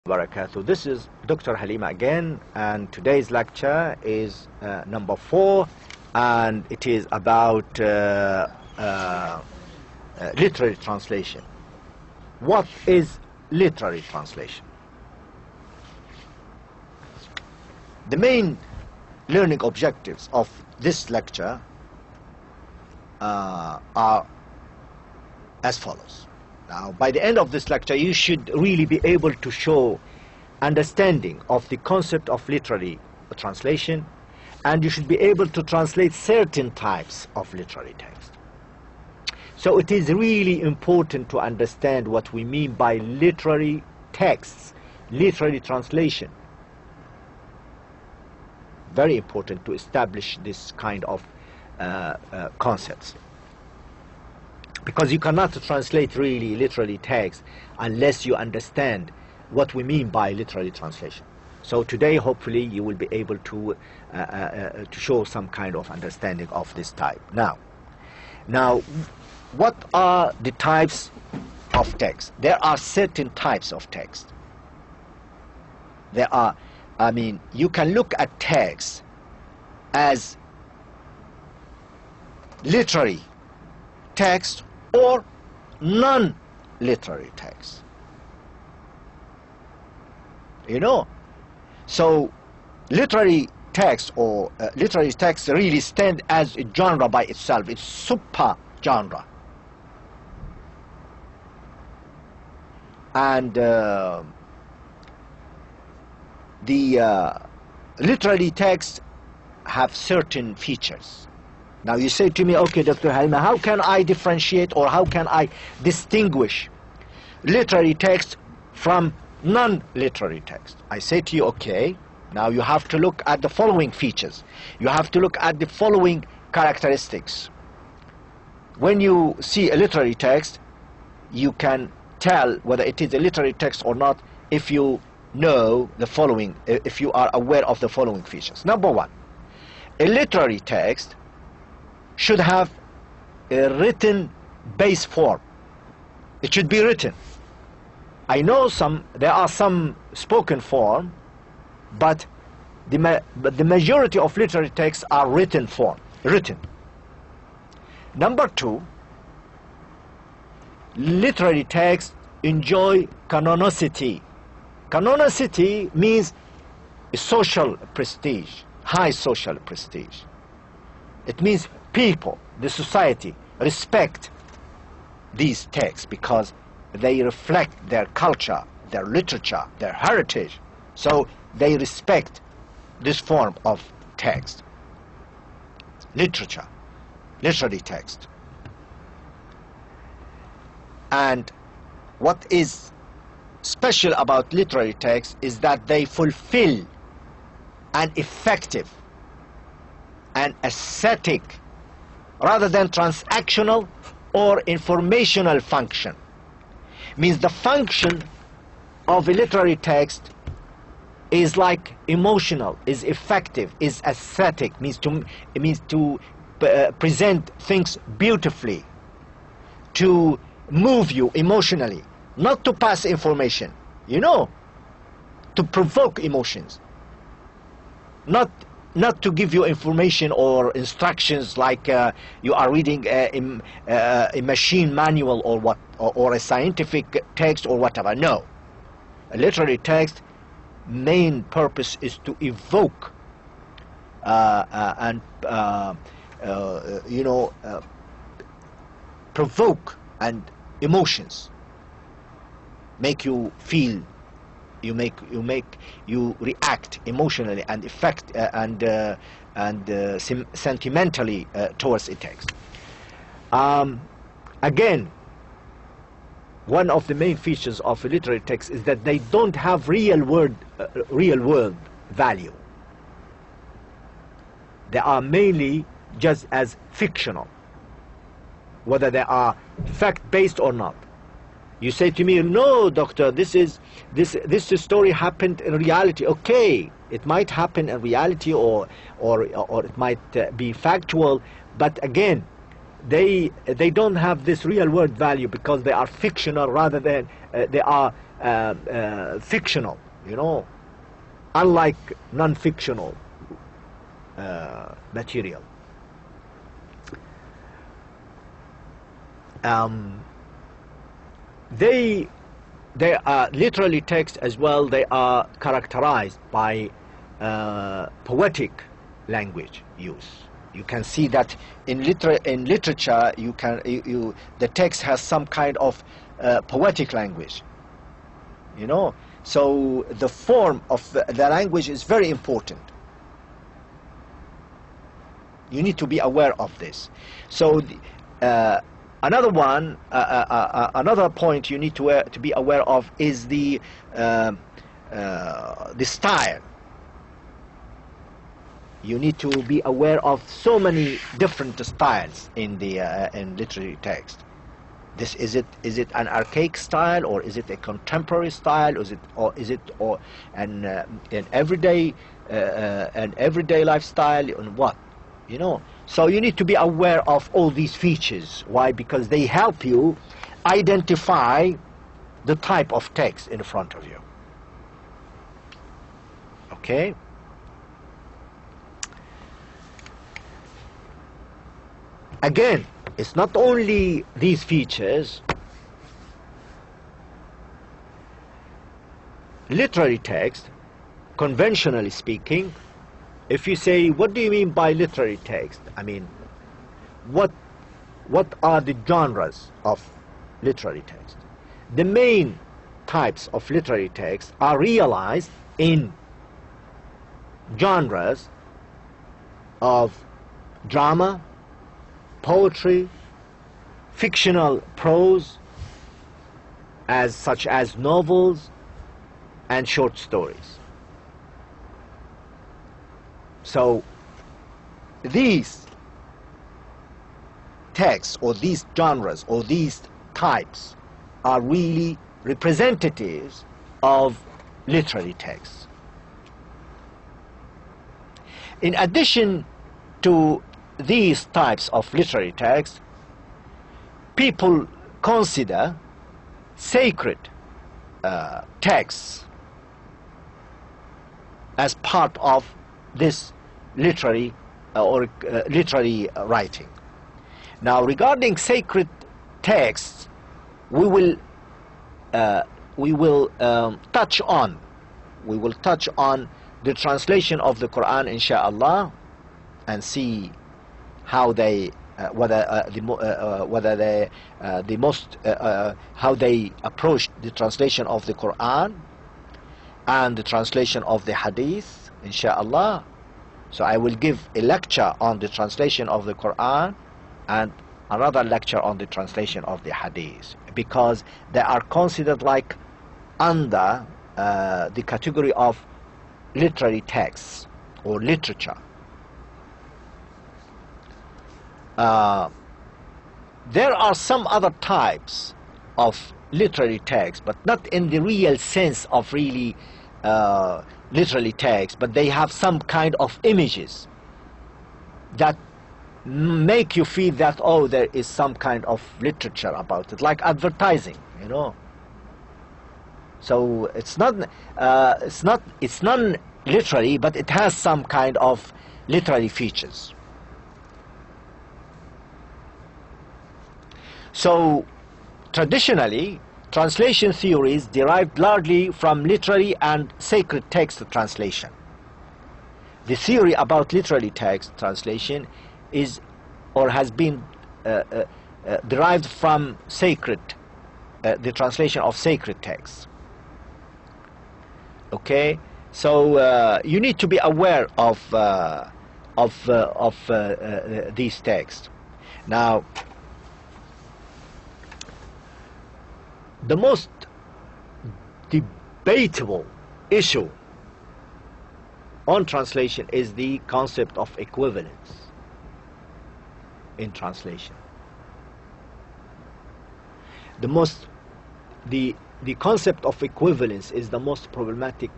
Barakatuh. This is Dr. Halima again, and today's lecture is number 4, and it is about literary translation. What is literary translation? The main learning objectives of this lecture are as follows. Now, by the end of this lecture, you should really be able to show understanding of the concept of literary translation, and you should be able to translate certain types of literary text. So it is really important to understand what we mean by literary texts, literary translation. Very important to establish this kind of concepts. Because you cannot translate really literary text unless you understand what we mean by literary translation. So today, hopefully, you will be able to show some kind of understanding of this type. Now, what are the types of text? There are certain types of text. There are, you can look at text as literary text or non-literary text. So literary text or literary text really stand as a genre by itself. It's super genre. And the literary texts have certain features. Now you say to me, okay, Dr. Halima, how can I differentiate or how can I distinguish literary text from non-literary text? I say to you, okay, now you have to look at the following features. You have to look at the following characteristics. When you see a literary text, you can tell whether it is a literary text or not if you know the following, if you are aware of the following features. Number one, a literary text should have a written base form. It should be written. I know there are some spoken form, but the majority of literary texts are written form. Number two, literary texts enjoy canonicity. Canonicity means social prestige, high social prestige. It means people, the society, respect these texts because they reflect their culture, their literature, their heritage. So they respect this form of text. Literature, literary text. And what is special about literary text is that they fulfill an effective and aesthetic rather than transactional or informational function. Means the function of a literary text is like emotional, is effective, is aesthetic, it means to present things beautifully, to move you emotionally, not to pass information, to provoke emotions, not to give you information or instructions like you are reading a machine manual or a scientific text or whatever. No. A literary text main purpose is to evoke and provoke and emotions, make you feel, you react emotionally and sentimentally towards a text. Again, one of the main features of a literary text is that they don't have real world value. They are mainly just as fictional, whether they are fact-based or not. You say to me, no, doctor, this story happened in reality. Okay, it might happen in reality or it might be factual, but again, they don't have this real world value because they are fictional rather than they are fictional, you know, unlike non-fictional material. They are literary texts as well. They are characterized by poetic language use. You can see that in literature, the text has some kind of poetic language. You know, so the form of the language is very important. You need to be aware of this. So another one, another point you need to be aware of is the style. You need to be aware of so many different styles in the in literary text. This is it an archaic style, or is it a contemporary style, or is it an everyday lifestyle, and what, you know? So you need to be aware of all these features. Why? Because they help you identify the type of text in front of you. Okay? Again, it's not only these features. Literary text, conventionally speaking, if you say, what do you mean by literary text? I mean, what are the genres of literary text? The main types of literary text are realized in genres of drama, poetry, fictional prose, such as novels and short stories. So these texts, or these genres, or these types, are really representatives of literary texts. In addition to these types of literary texts, people consider sacred texts as part of this literary literary writing. Now, regarding sacred texts, we will touch on the translation of the Quran, inshallah, and see how they how they approached the translation of the Quran and the translation of the Hadith, inshallah. So I will give a lecture on the translation of the Quran and another lecture on the translation of the Hadith, because they are considered like under the category of literary texts or literature. There are some other types of literary text, but not in the real sense of really literary text, but they have some kind of images that make you feel that, oh, there is some kind of literature about it, like advertising, you know. So it's non-literary, but it has some kind of literary features. So traditionally, translation theories derived largely from literary and sacred text translation. The theory about literary text translation is or has been derived from sacred, the translation of sacred texts. Okay, so you need to be aware of these texts. Now, the most debatable issue on translation is the concept of equivalence in translation. The concept of equivalence is the most problematic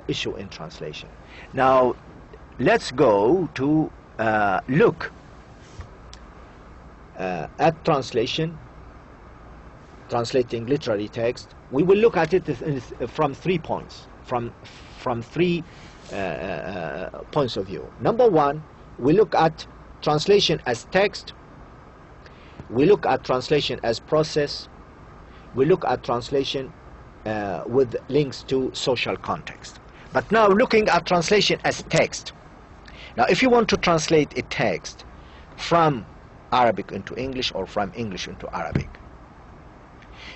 issue in translation. Now, let's go to look at translation translating literary text, we will look at it from 3 points, from 3 points of view. Number one, we look at translation as text, we look at translation as process, we look at translation with links to social context. But now looking at translation as text. Now if you want to translate a text from Arabic into English or from English into Arabic,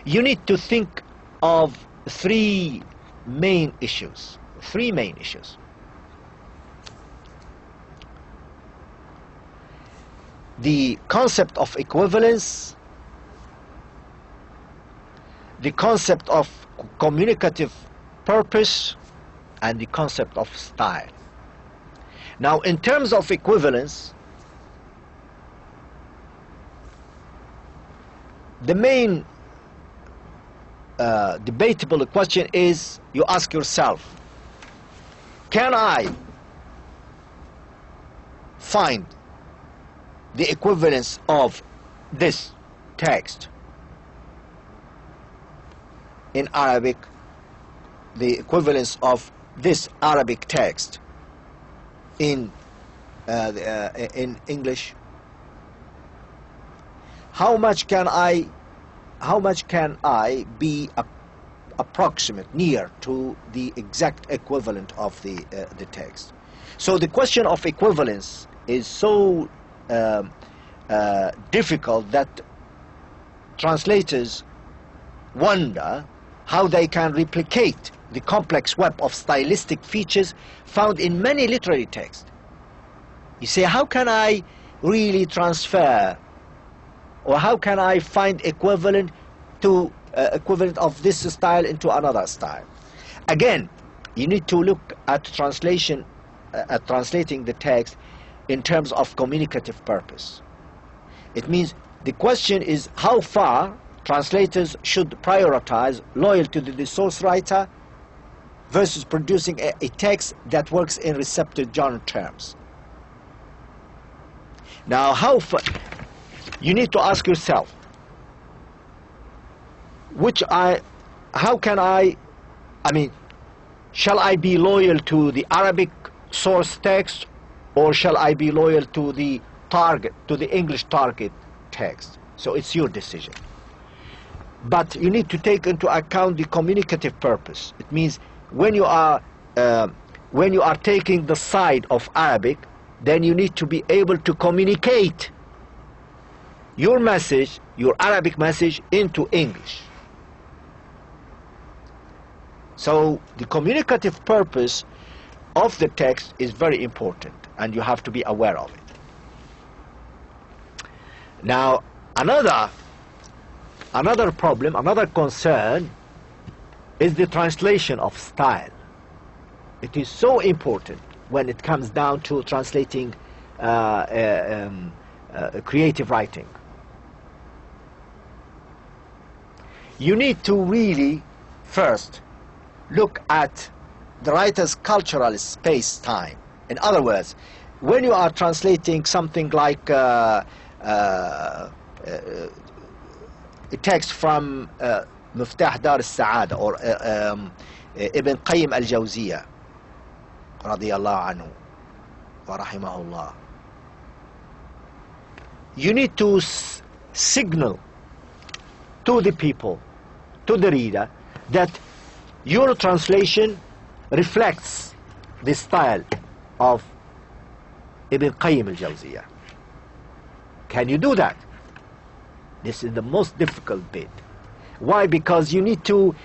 you need to think of 3 main issues. 3 main issues. The concept of equivalence, the concept of communicative purpose, and the concept of style. Now in terms of equivalence, the main debatable question is, you ask yourself, can I find the equivalence of this text in Arabic, the equivalence of this Arabic text in English? How much can I be approximate, near to the exact equivalent of the text? So the question of equivalence is so difficult that translators wonder how they can replicate the complex web of stylistic features found in many literary texts. You say, how can I really transfer, or how can I find equivalent of this style into another style? Again, you need to look at translation, at translating the text in terms of communicative purpose. It means the question is how far translators should prioritize loyalty to the source writer versus producing a text that works in receptive genre terms. Now, you need to ask yourself, shall I be loyal to the Arabic source text, or shall I be loyal to the English target text? So it's your decision. But you need to take into account the communicative purpose. It means when you are taking the side of Arabic, then you need to be able to communicate your message, your Arabic message, into English. So the communicative purpose of the text is very important, and you have to be aware of it. Now, another problem, another concern is the translation of style. It is so important when it comes down to translating creative writing. You need to really first look at the writer's cultural space-time. In other words, when you are translating something like a text from مفتاح دار السعادة or ابن قيم الجوزية رضي الله عنه ورحمه الله, you need to signal to the people, to the reader, that your translation reflects the style of Ibn Qayyim al-Jawziyah. Can you do that? This is the most difficult bit. Why? Because you need to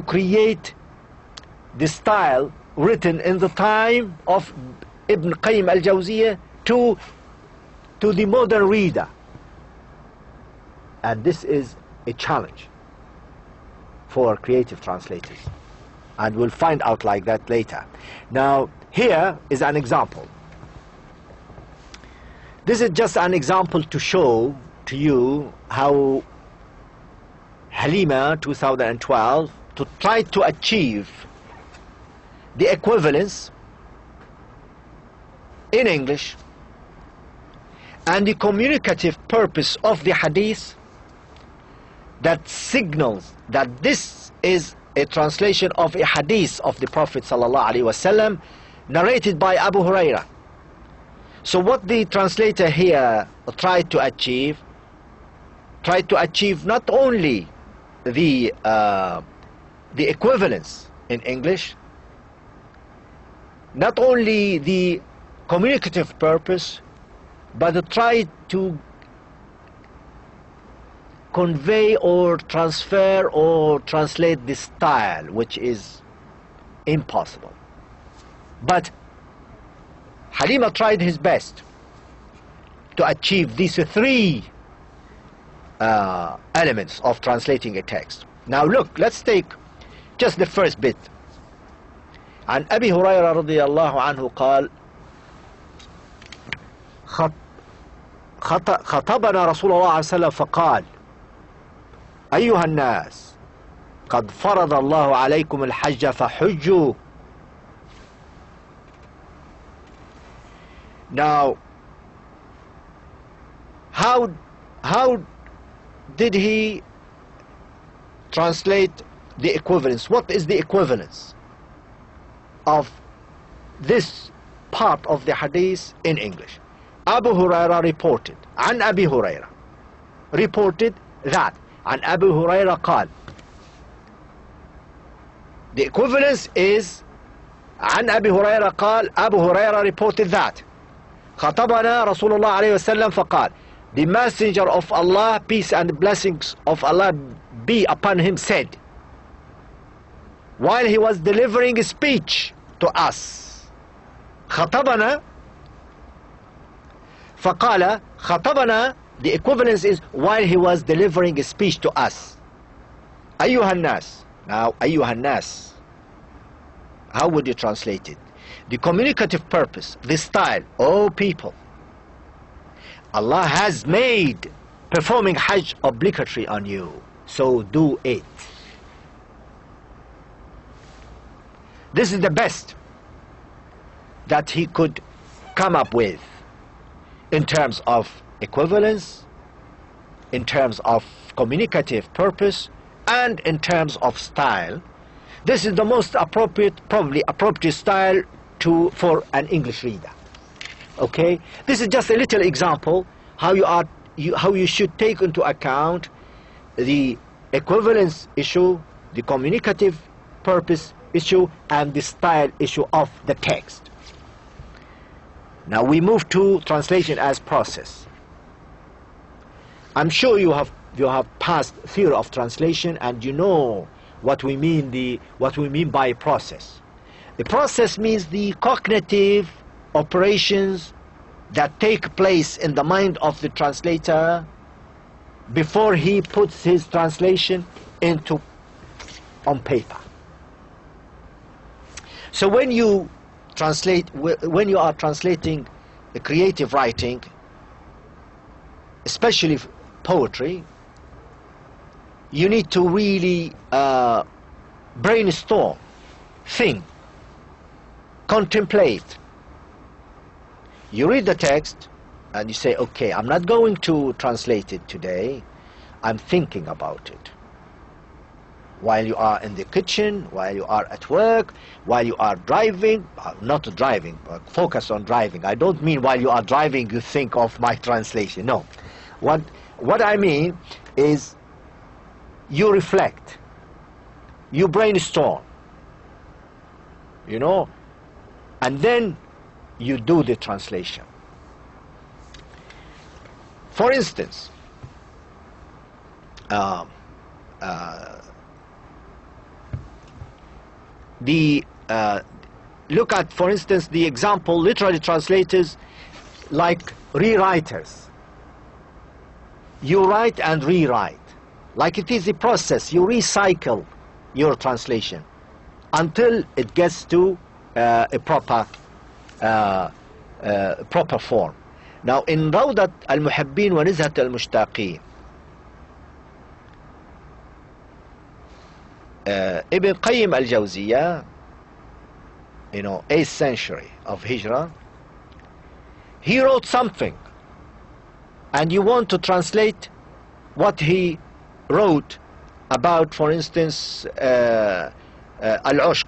create the style written in the time of Ibn Qayyim al-Jawziyah to the modern reader. And this is a challenge for creative translators. And we'll find out like that later. Now, here is an example. This is just an example to show to you how Halima 2012 to try to achieve the equivalence in English and the communicative purpose of the hadith that signals that this is a translation of a hadith of the Prophet ﷺ narrated by Abu Huraira. So what the translator here tried to achieve not only the equivalence in English, not only the communicative purpose, but tried to convey or transfer or translate the style, which is impossible. But Halima tried his best to achieve these three elements of translating a text. Now look, let's take just the first bit. عن أبي هريرة رضي الله عنه قال خطبنا رسول الله عليه وسلم فقال أيها الناس قد فرض الله عليكم الحج فحجوا. Now, how did he translate the equivalence? What is the equivalence of this part of the hadith in English? Abu Huraira reported, عن أبي هريرة reported that, عن أبي هريرة قال. The equivalence is عن أبي هريرة قال. Abu Huraira reported that. خطبنا رسول الله عليه وسلم فقال. The messenger of Allah, peace and blessings of Allah be upon him, said, while he was delivering a speech to us. خطبنا فقال. خطبنا, the equivalence is while he was delivering a speech to us. أيها الناس. Now أيها الناس, how would you translate it? The communicative purpose, the style. Oh people, Allah has made performing Hajj obligatory on you, so do it. This is the best that he could come up with in terms of equivalence, in terms of communicative purpose, and in terms of style. This is the most appropriate, probably appropriate style for an English reader. Okay, this is just a little example how you should take into account the equivalence issue, the communicative purpose issue, and the style issue of the text. Now we move to translation as process. I'm sure you have passed theory of translation, and you know what we mean by process. The process means the cognitive operations that take place in the mind of the translator before he puts his translation on paper. So when you are translating a creative writing, especially poetry, you need to really brainstorm, think, contemplate. You read the text and you say, okay, I'm not going to translate it today, I'm thinking about it. While you are in the kitchen, while you are at work, while you are driving, not driving, but focus on driving. I don't mean while you are driving you think of my translation, no. What I mean is you reflect, you brainstorm, and then you do the translation. For instance, look at, for instance, the example literary translators like rewriters. You write and rewrite. Like it is a process, you recycle your translation until it gets to a proper form. Now in روضة المحبين ونزهة المشتاقين, Ibn Qayyim al-Jawziyya, 8th century of Hijrah, he wrote something and you want to translate what he wrote about, for instance, al-ushq.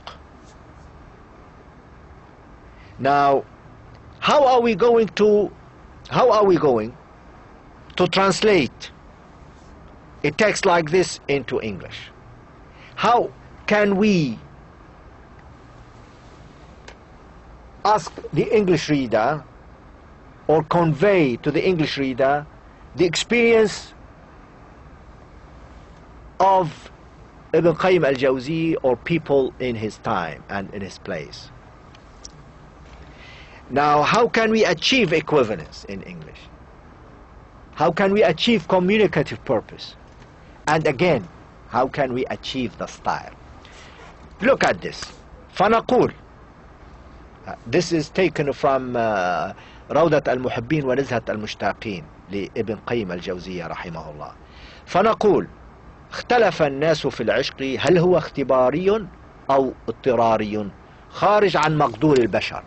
Now, how are we going to translate a text like this into English? How can we ask the English reader or convey to the English reader the experience of Ibn Qayyim al-Jawzi or people in his time and in his place? Now, how can we achieve equivalence in English? How can we achieve communicative purpose? And again, how can we achieve the style? Look at this. فنقول. This is taken from روضة المحبين ونزهة المشتاقين لابن قيم الجوزية رحمه الله. فنقول اختلف الناس في العشق هل هو اختباري أو اضطراري خارج عن مقدور البشر.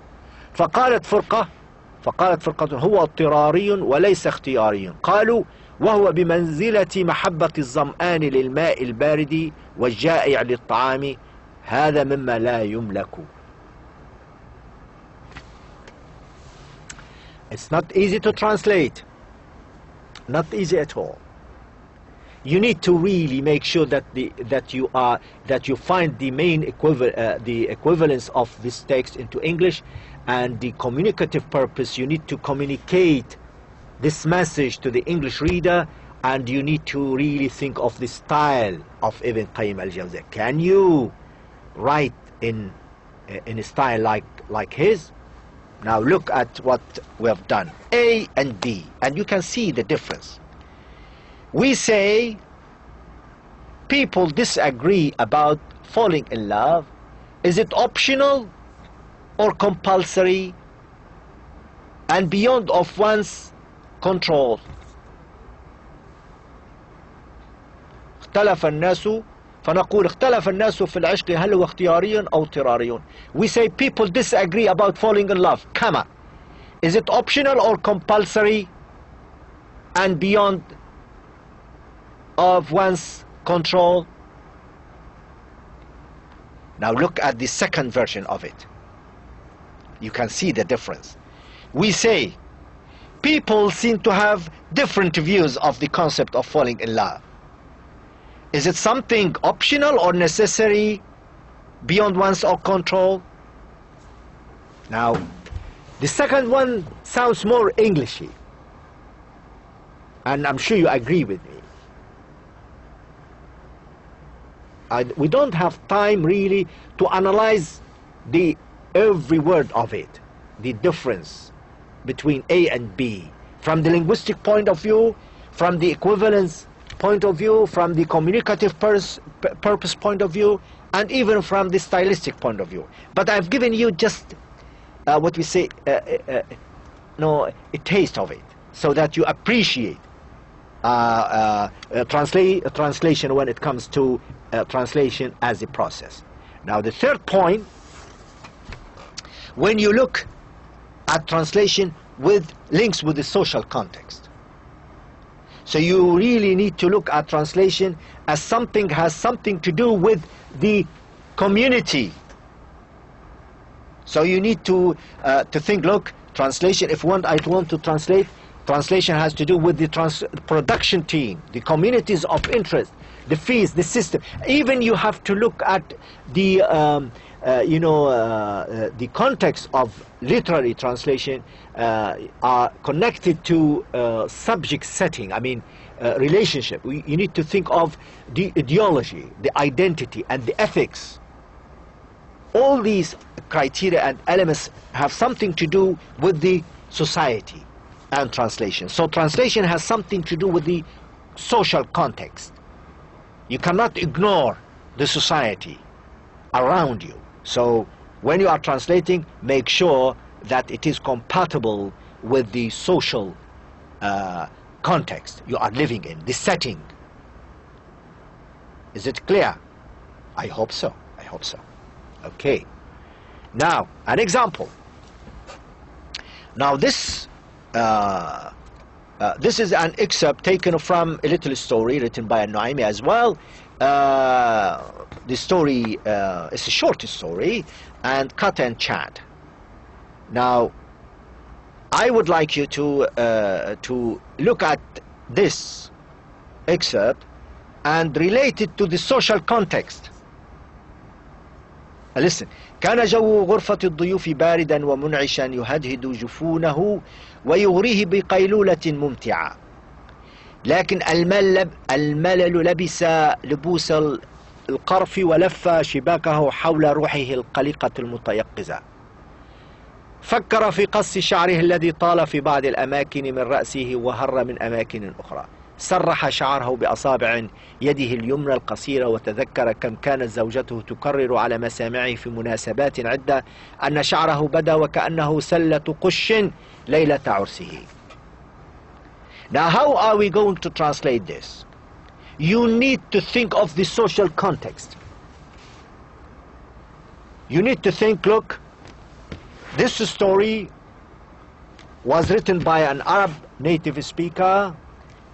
فقالت فرقة هو اضطراري وليس اختياري. قالوا وهو بمنزلة محبة الظمآن للماء البارد والجائع للطعام هذا مما لا يملك. It's not easy to translate, not easy at all. You need to really make sure that you find the main equivalence of this text into English, and the communicative purpose. You need to communicate this message to the English reader, and you need to really think of the style of Ibn Qayyim al-Jawziyya. Can you write in a style like his? Now look at what we have done. A and B, and you can see the difference. We say people disagree about falling in love. Is it optional or compulsory and beyond of one's control? فنقول اختلف الناس في العشق هل هو اختياري أو اضطراري. We say people disagree about falling in love, comma. Is it optional or compulsory and beyond of one's control? Now look at the second version of it. You can see the difference. We say people seem to have different views of the concept of falling in love. Is it something optional or necessary beyond one's own control? Now, the second one sounds more Englishy, and I'm sure you agree with me. We don't have time really to analyze every word of it, the difference between A and B, from the linguistic point of view, from the equivalence point of view, from the communicative purpose point of view, and even from the stylistic point of view. But I've given you just what we say, a taste of it, so that you appreciate translation when it comes to translation as a process. Now the third point, when you look at translation with links with the social context. So you really need to look at translation as something has something to do with the community. So you need to think, look, translation, if I want to translate, translation has to do with the production team, the communities of interest, the fees, the system. Even you have to look at the the context of literary translation are connected to subject setting. I mean, relationship. You need to think of the ideology, the identity, and the ethics. All these criteria and elements have something to do with the society and translation. So translation has something to do with the social context. You cannot ignore the society around you. So when you are translating, make sure that it is compatible with the social context you are living in, the setting. Is it clear? I hope so. I hope so. Okay. Now, an example. Now this This is an excerpt taken from a little story written by Noaimi as well. The story is a short story, and cut and chat. Now, I would like you to look at this excerpt and relate it to the social context. Listen. كان جو غرفة الضيوف باردا ومنعشا يهدهد جفونه ويغريه بقيلولة ممتعة، لكن الملل لبس لبوس القرف ولف شباكه حول روحه القلقة المتيقظة. فكر في قص شعره الذي طال في بعض الأماكن من رأسه وهر من أماكن أخرى. سرح شعره بأصابع يده اليمنى القصيرة، وتذكر كم كانت زوجته تكرر على مسامعه في مناسبات عدة أن شعره بدا وكأنه سلة قش ليلة عرسه. Now, how are we going to translate this? You need to think of the social context. You need to think, look, this story was written by an Arab native speaker.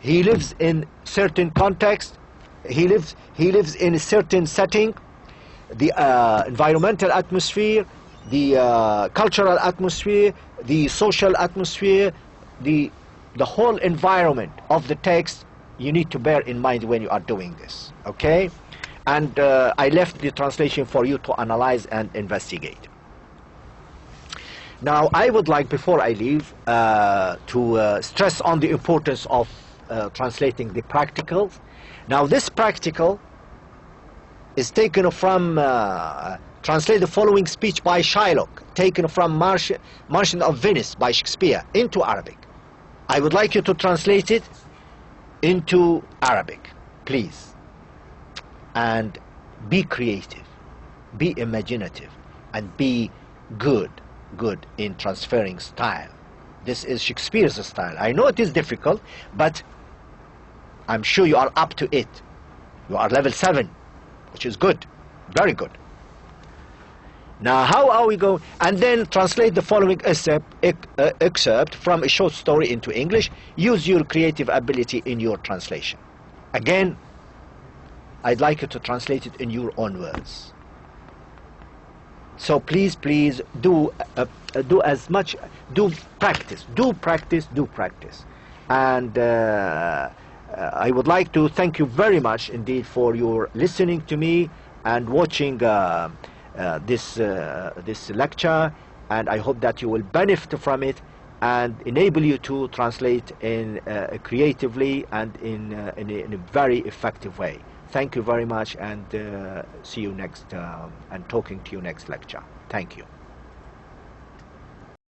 He lives in certain context. He lives in a certain setting. The environmental atmosphere, the cultural atmosphere, the social atmosphere, the whole environment of the text you need to bear in mind when you are doing this. Okay? And I left the translation for you to analyze and investigate. Now, I would like, before I leave, to stress on the importance of translating the practical. Now, this practical is taken from, translate the following speech by Shylock, taken from Merchant of Venice by Shakespeare into Arabic. I would like you to translate it into Arabic, please. And be creative, be imaginative, and be good in transferring style. This is Shakespeare's style. I know it is difficult, but I'm sure you are up to it. You are level 7, which is good, very good. Now, how are we going? And then translate the following excerpt from a short story into English. Use your creative ability in your translation. Again, I'd like you to translate it in your own words. So please do as much. Do practice. And I would like to thank you very much indeed for your listening to me and watching this lecture, and I hope that you will benefit from it and enable you to translate in creatively and in a very effective way. Thank you very much, and see you next and talking to you next lecture. Thank you.